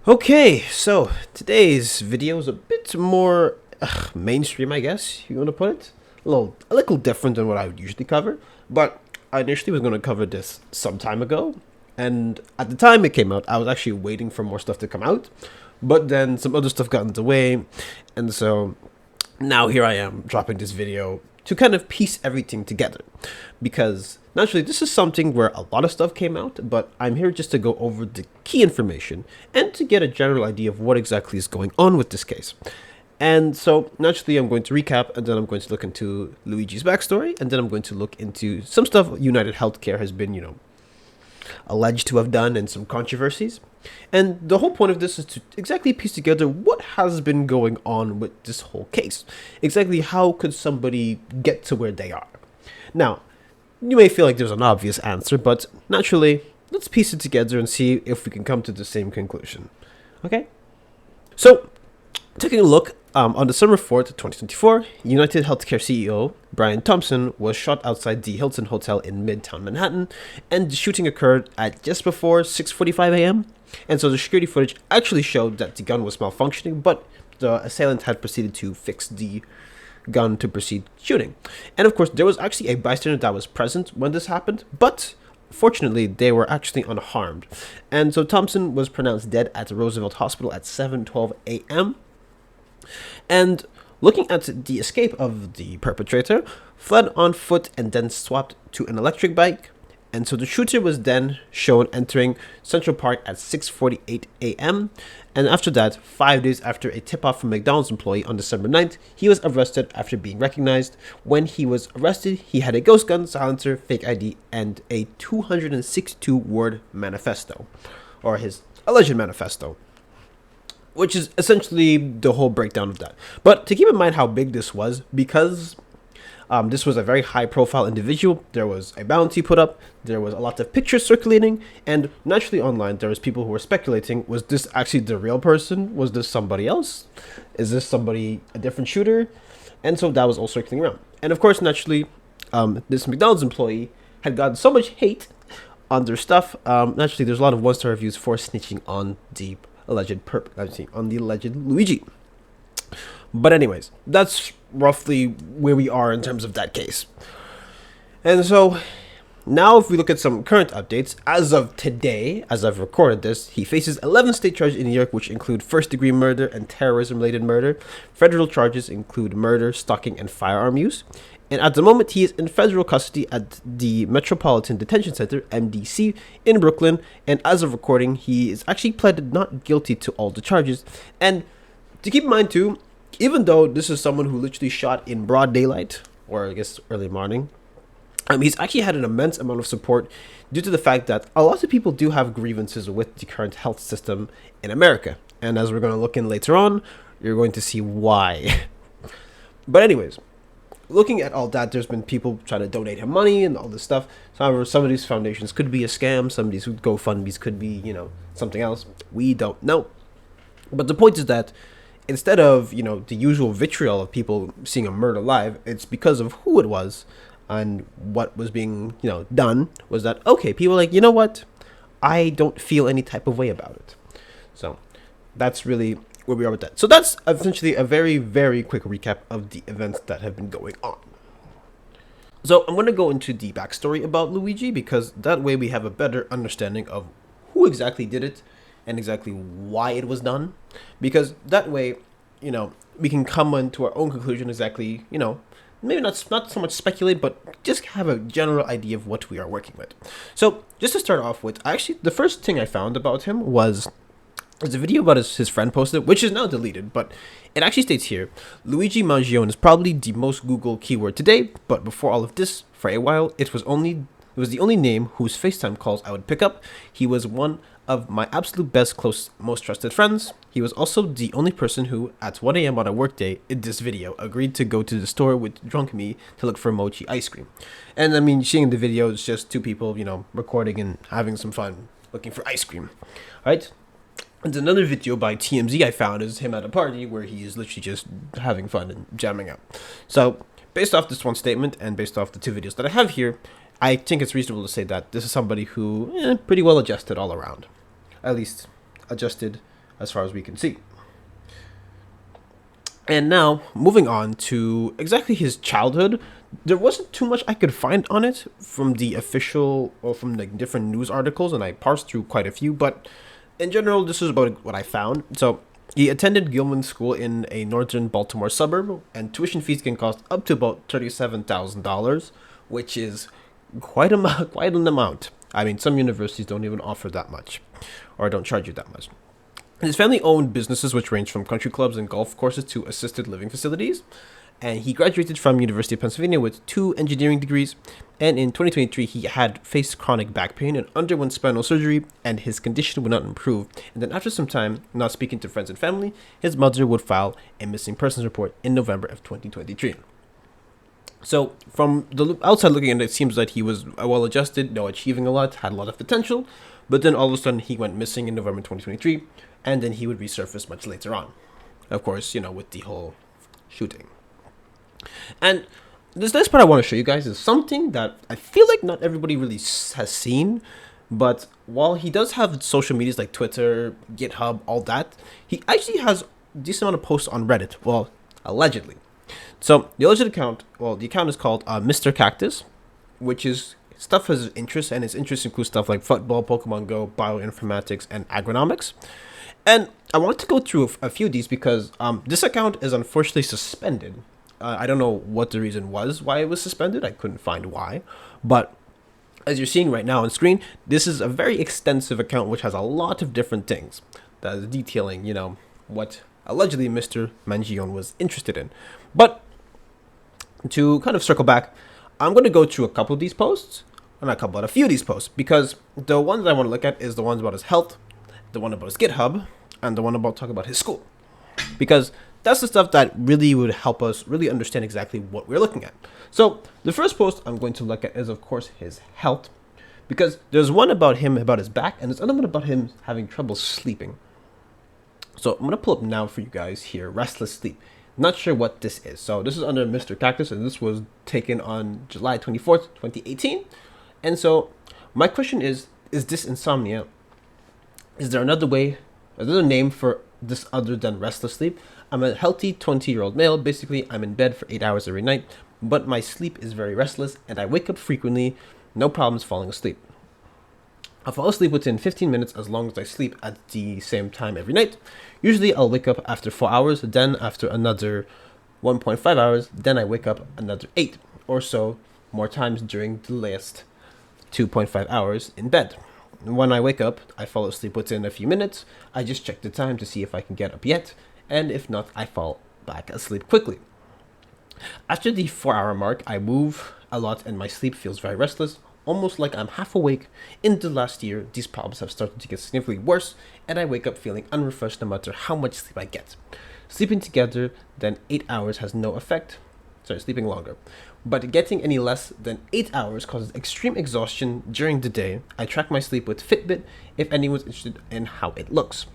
Okay, so today's video is a bit more mainstream, I guess you want to put it. A little different than what I would usually cover, but I initially was going to cover this some time ago, and at the time it came out, I was actually waiting for more stuff to come out, but then some other stuff got in the way, and so now here I am dropping this video to kind of piece everything together, because naturally this is something where a lot of stuff came out, but I'm here just to go over the key information and to get a general idea of what exactly is going on with this case. And so naturally I'm going to recap, and then I'm going to look into Luigi's backstory, and then I'm going to look into some stuff United Healthcare has been, alleged to have done, and some controversies. And the whole point of this is to exactly piece together what has been going on with this whole case. Exactly how could somebody get to where they are. Now, you may feel like there's an obvious answer, but naturally, let's piece it together and see if we can come to the same conclusion. Okay? So, taking a look, on December 4th, 2024, United Healthcare CEO Brian Thompson was shot outside the Hilton Hotel in Midtown Manhattan, and the shooting occurred at just before 6:45 a.m. And so the security footage actually showed that the gun was malfunctioning, but the assailant had proceeded to fix the gun to proceed shooting. And of course, there was actually a bystander that was present when this happened, but fortunately, they were actually unharmed. And so Thompson was pronounced dead at the Roosevelt Hospital at 7:12 a.m. And looking at the escape of the perpetrator, fled on foot and then swapped to an electric bike. And so the shooter was then shown entering Central Park at 6:48 a.m. And after that, 5 days after a tip-off from McDonald's employee on December 9th, he was arrested after being recognized. When he was arrested, he had a ghost gun, silencer, fake ID, and a 262-word manifesto, or his alleged manifesto, which is essentially the whole breakdown of that. But to keep in mind how big this was, because this was a very high-profile individual, there was a bounty put up, there was a lot of pictures circulating, and naturally online there was people who were speculating, was this actually the real person? Was this somebody else? Is this somebody, a different shooter? And so that was all circling around. And of course, naturally, this McDonald's employee had gotten so much hate on their stuff. Naturally, there's a lot of one-star reviews for snitching on the alleged Luigi. But anyways, that's roughly where we are in terms of that case. And so now if we look at some current updates, as of today, as I've recorded this, he faces 11 state charges in New York, which include first-degree murder and terrorism-related murder. Federal charges include murder, stalking, and firearm use. And at the moment, he is in federal custody at the Metropolitan Detention Center, MDC, in Brooklyn. And as of recording, he is actually pleaded not guilty to all the charges. And to keep in mind, too, even though this is someone who literally shot in broad daylight, or I guess early morning, he's actually had an immense amount of support due to the fact that a lot of people do have grievances with the current health system in America. And as we're going to look in later on, you're going to see why. But anyways, looking at all that, there's been people trying to donate him money and all this stuff. However, some of these foundations could be a scam. Some of these GoFundMes could be, something else. We don't know. But the point is that instead of, the usual vitriol of people seeing a murder live, it's because of who it was and what was being, done was that, okay, people are like, you know what? I don't feel any type of way about it. So that's really where we are with that. So that's essentially a very, very quick recap of the events that have been going on. So I'm going to go into the backstory about Luigi, because that way we have a better understanding of who exactly did it and exactly why it was done. Because that way, we can come into our own conclusion exactly, maybe not so much speculate, but just have a general idea of what we are working with. So just to start off with, actually, the first thing I found about him was there's a video about his friend posted, which is now deleted, but it actually states here, Luigi Mangione is probably the most Googled keyword today, but before all of this, for a while, it was the only name whose FaceTime calls I would pick up. He was one of my absolute best, close, most trusted friends. He was also the only person who, at 1 a.m. on a workday in this video, agreed to go to the store with drunk me to look for mochi ice cream. And I mean, seeing the video, it's just two people, recording and having some fun, looking for ice cream, right? And another video by TMZ I found is him at a party where he is literally just having fun and jamming out. So based off this one statement and based off the two videos that I have here, I think it's reasonable to say that this is somebody who pretty well adjusted all around. At least adjusted as far as we can see. And now, moving on to exactly his childhood, there wasn't too much I could find on it from the official or from the different news articles, and I parsed through quite a few, but in general, this is about what I found. So, he attended Gilman School in a northern Baltimore suburb, and tuition fees can cost up to about $37,000, which is quite an amount. I mean, some universities don't even offer that much, or don't charge you that much. His family owned businesses which range from country clubs and golf courses to assisted living facilities. And he graduated from University of Pennsylvania with 2 engineering degrees. And in 2023, he had faced chronic back pain and underwent spinal surgery, and his condition would not improve. And then after some time, not speaking to friends and family, his mother would file a missing persons report in November of 2023. So from the outside looking in, it seems that he was well-adjusted, achieving a lot, had a lot of potential. But then all of a sudden, he went missing in November 2023, and then he would resurface much later on. Of course, with the whole shooting. And this next part I want to show you guys is something that I feel like not everybody really has seen. But while he does have social medias like Twitter, GitHub, all that, he actually has a decent amount of posts on Reddit. Well, allegedly. So the alleged account, the account is called Mr. Cactus, which is stuff his interests, and his interests include stuff like football, Pokemon Go, bioinformatics, and agronomics. And I want to go through a few of these because this account is unfortunately suspended. I don't know what the reason was why it was suspended. I couldn't find why. But as you're seeing right now on screen, this is a very extensive account which has a lot of different things that is detailing, what allegedly Mr. Mangione was interested in. But to kind of circle back, I'm going to go through a couple of these posts, and a few of these posts, because the ones I want to look at is the ones about his health, the one about his GitHub, and the one about talking about his school. Because that's the stuff that really would help us really understand exactly what we're looking at. So the first post I'm going to look at is, of course, his health. Because there's one about him, about his back, and there's another one about him having trouble sleeping. So I'm going to pull up now for you guys here, restless sleep. Not sure what this is. So this is under Mr. Cactus, and this was taken on July 24th, 2018. And so my question is this insomnia? Is there another name for this other than restless sleep? I'm a healthy 20-year-old male. Basically, I'm in bed for 8 hours every night, but my sleep is very restless, and I wake up frequently, no problems falling asleep. I fall asleep within 15 minutes as long as I sleep at the same time every night. Usually, I'll wake up after 4 hours, then after another 1.5 hours, then I wake up another 8 or so more times during the last 2.5 hours in bed. When I wake up, I fall asleep within a few minutes. I just check the time to see if I can get up yet, and if not, I fall back asleep quickly. After the 4-hour mark, I move a lot and my sleep feels very restless, almost like I'm half awake. In the last year, these problems have started to get significantly worse, and I wake up feeling unrefreshed no matter how much sleep I get. Sleeping together than 8 hours has no effect. Sleeping longer. But getting any less than 8 hours causes extreme exhaustion during the day. I track my sleep with Fitbit if anyone's interested in how it looks.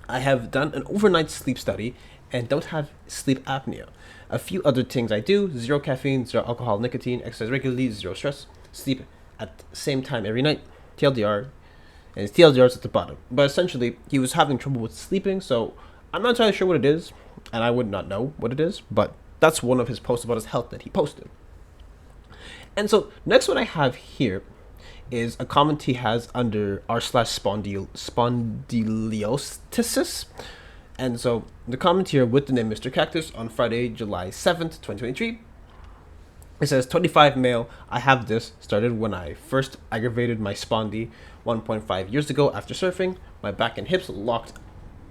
I have done an overnight sleep study and don't have sleep apnea. A few other things I do: 0 caffeine, 0 alcohol, nicotine, exercise regularly, 0 stress, sleep at the same time every night, TLDR, and his TLDR is at the bottom. But essentially, he was having trouble with sleeping, so I'm not entirely sure what it is, and I would not know what it is, but that's one of his posts about his health that he posted. And so, next one I have here is a comment he has under r/spondylosis. And so, the comment here with the name Mr. Cactus on Friday, July 7th, 2023. It says, 25 male, I have this, started when I first aggravated my spondy 1.5 years ago after surfing. My back and hips locked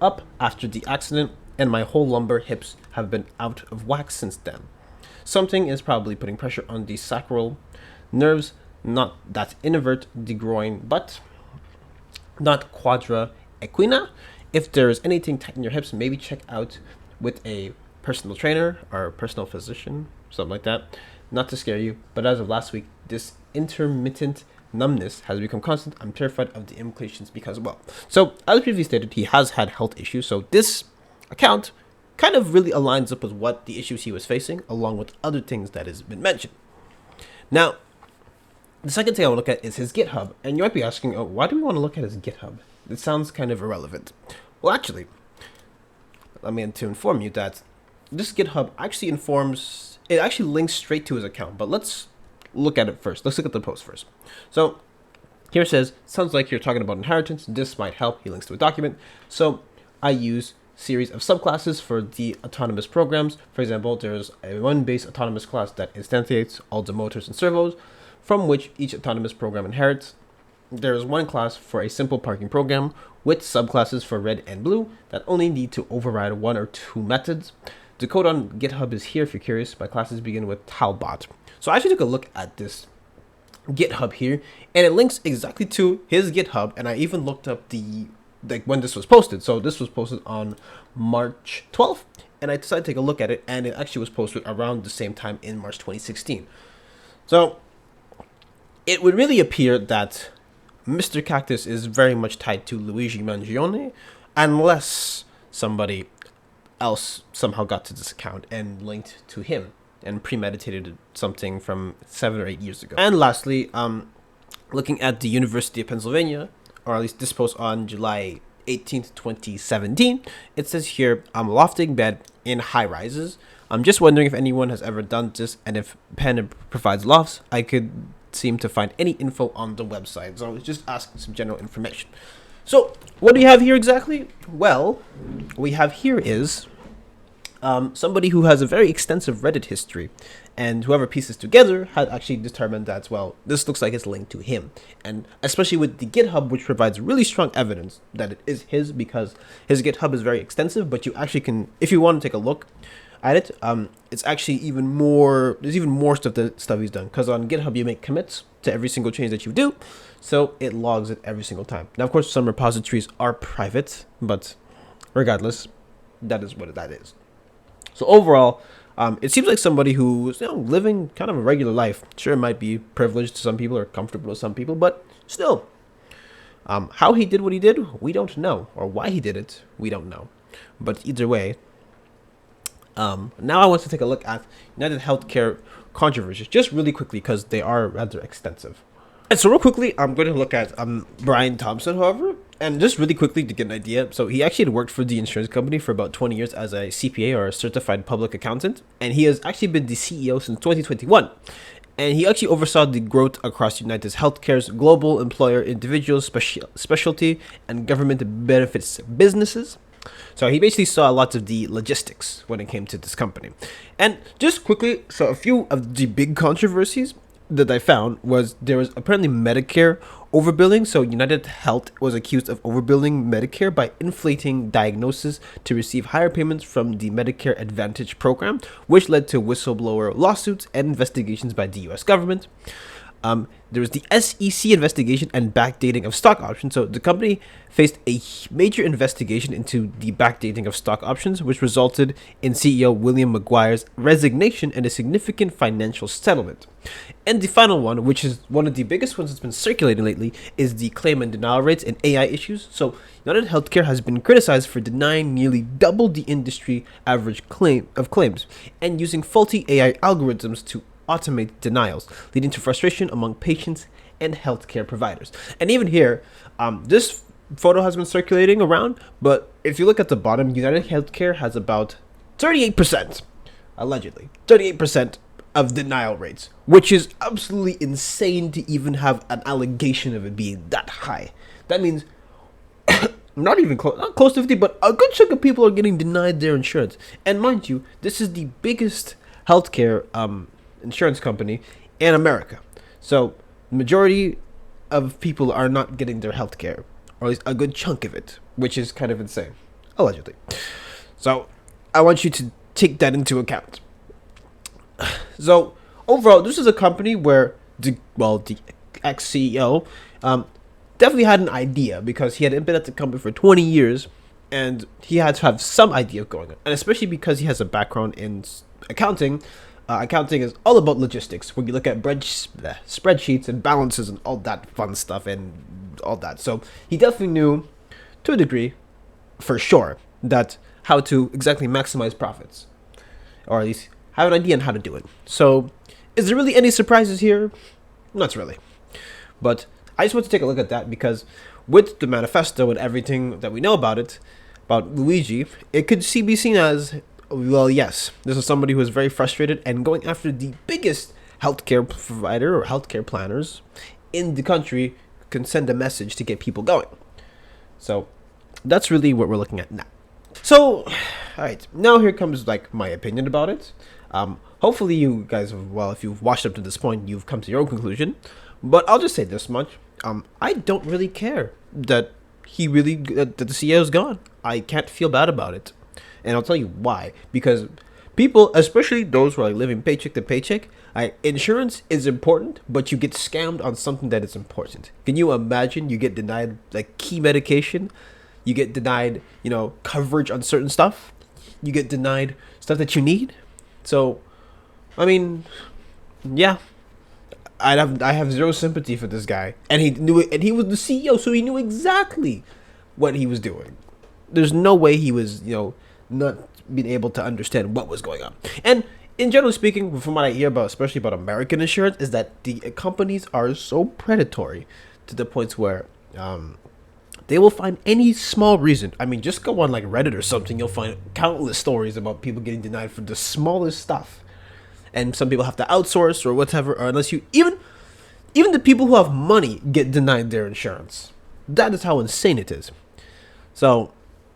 up after the accident, and my whole lumbar hips have been out of whack since then. Something is probably putting pressure on the sacral nerves, not that invert the groin, but not quadra equina. If there's anything tight in your hips, maybe check out with a personal trainer or personal physician, something like that. Not to scare you, but as of last week, this intermittent numbness has become constant. I'm terrified of the implications because, well, so as previously stated, he has had health issues. So this account kind of really aligns up with what the issues he was facing, along with other things that has been mentioned. Now, the second thing I want to look at is his GitHub. And you might be asking, oh, why do we want to look at his GitHub? It sounds kind of irrelevant. Well, actually, I mean to inform you that this GitHub actually it actually links straight to his account. But let's look at it first. Let's look at the post first. So here it says, sounds like you're talking about inheritance. This might help. He links to a document. So I use series of subclasses for the autonomous programs. For example, there's a one base autonomous class that instantiates all the motors and servos from which each autonomous program inherits. There's one class for a simple parking program with subclasses for red and blue that only need to override one or two methods. The code on GitHub is here if you're curious. My classes begin with Talbot. So I actually took a look at this GitHub here, and it links exactly to his GitHub, and I even looked up when this was posted. So this was posted on March 12th, and I decided to take a look at it, and it actually was posted around the same time in March 2016. So it would really appear that Mr. Cactus is very much tied to Luigi Mangione, unless somebody else somehow got to this account and linked to him and premeditated something from 7 or 8 years ago. And lastly, looking at the University of Pennsylvania, or at least this post on July 18th, 2017, it says here, I'm lofting bed in high rises. I'm just wondering if anyone has ever done this, and if Penn provides lofts, I could seem to find any info on the website. So I was just asking some general information. So what do you have here exactly? Well, we have here is somebody who has a very extensive Reddit history, and whoever pieces together had actually determined that, well, this looks like it's linked to him. And especially with the GitHub, which provides really strong evidence that it is his, because his GitHub is very extensive, but you actually can, if you want to take a look at it, it's actually there's even more stuff he's done, because on GitHub you make commits to every single change that you do, so it logs it every single time. Now, of course, some repositories are private, but regardless, that is what that is. So overall, it seems like somebody who's living kind of a regular life. Sure, it might be privileged to some people or comfortable to some people, but still, how he did what he did, we don't know, or why he did it, we don't know. But either way, now I want to take a look at United Healthcare controversies, just really quickly, because they are rather extensive. And so real quickly, I'm going to look at Brian Thompson, however, and just really quickly to get an idea. So he actually had worked for the insurance company for about 20 years as a CPA, or a certified public accountant, and he has actually been the CEO since 2021. And he actually oversaw the growth across United Healthcare's global employer, individual, specialty, and government benefits businesses. So he basically saw lots of the logistics when it came to this company. And just quickly, so a few of the big controversies that I found was there was apparently Medicare overbilling. So United Health was accused of overbilling Medicare by inflating diagnosis to receive higher payments from the Medicare Advantage program, which led to whistleblower lawsuits and investigations by the US government. There was the SEC investigation and backdating of stock options. So the company faced a major investigation into the backdating of stock options, which resulted in CEO William McGuire's resignation and a significant financial settlement. And the final one, which is one of the biggest ones that's been circulating lately, is the claim and denial rates and AI issues. So United Healthcare has been criticized for denying nearly double the industry average claims and using faulty AI algorithms to automate denials, leading to frustration among patients and healthcare providers. And even here, this photo has been circulating around, but if you look at the bottom, United Healthcare has about 38%, allegedly, 38% of denial rates, which is absolutely insane to even have an allegation of it being that high. That means not close to 50, but a good chunk of people are getting denied their insurance. And mind you, this is the biggest healthcare insurance company in America. So the majority of people are not getting their health care, or at least a good chunk of it, which is kind of insane, allegedly. So I want you to take that into account. So overall, this is a company where the ex-CEO definitely had an idea, because he had been at the company for 20 years and he had to have some idea of going on. And especially because he has a background in accounting. Accounting is all about logistics, when you look at spreadsheets and balances and all that fun stuff and all that. So he definitely knew, to a degree, for sure, that how to exactly maximize profits, or at least have an idea on how to do it. So is there really any surprises here? Not really. But I just want to take a look at that, because with the manifesto and everything that we know about it, about Luigi, it could be seen as, well, yes, this is somebody who is very frustrated and going after the biggest healthcare provider or healthcare planners in the country can send a message to get people going. So that's really what we're looking at now. So, all right, now here comes like my opinion about it. Hopefully you guys, well, if you've watched up to this point, you've come to your own conclusion. But I'll just say this much: I don't really care that that the CEO's gone. I can't feel bad about it, and I'll tell you why. Because people, especially those who are like living paycheck to paycheck, insurance is important, but you get scammed on something that is important. Can you imagine you get denied like key medication? You get denied, coverage on certain stuff. You get denied stuff that you need. So, I mean, yeah, I have zero sympathy for this guy, and he knew it, and he was the CEO, so he knew exactly what he was doing. There's no way he was, not being able to understand what was going on. And in general speaking, from what I hear about, especially about American insurance, is that the companies are so predatory to the points where they will find any small reason. I mean, just go on like Reddit or something, you'll find countless stories about people getting denied for the smallest stuff. And some people have to outsource or whatever, or unless you even the people who have money get denied their insurance. That is how insane it is. So,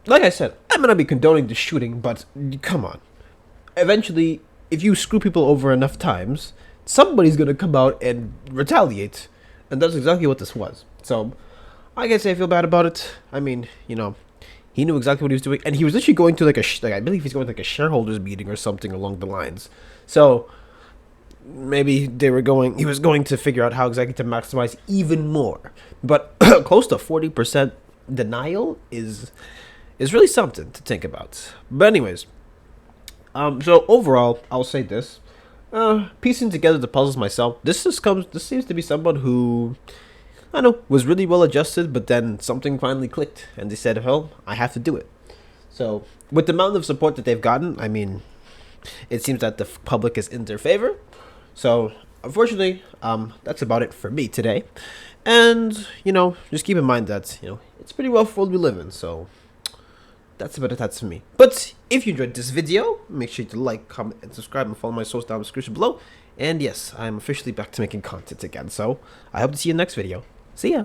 like I said, I'm gonna be condoning the shooting, but come on. Eventually, if you screw people over enough times, somebody's gonna come out and retaliate, and that's exactly what this was. So, I guess I feel bad about it. I mean, he knew exactly what he was doing, and he was literally going to like I believe he's going to like a shareholders meeting or something along the lines. So maybe he was going to figure out how exactly to maximize even more. But close to 40% denial is really something to think about. But anyways, so overall, I'll say this: piecing together the puzzles myself, this seems to be someone who, I don't know, was really well adjusted, but then something finally clicked, and they said, "Hell, I have to do it." So, with the amount of support that they've gotten, I mean, it seems that the public is in their favor. So, unfortunately, that's about it for me today. And, just keep in mind that, it's pretty rough world we live in, so that's about it, that's for me. But, if you enjoyed this video, make sure to like, comment, and subscribe, and follow my socials down in the description below. And yes, I'm officially back to making content again, so I hope to see you in the next video. See ya!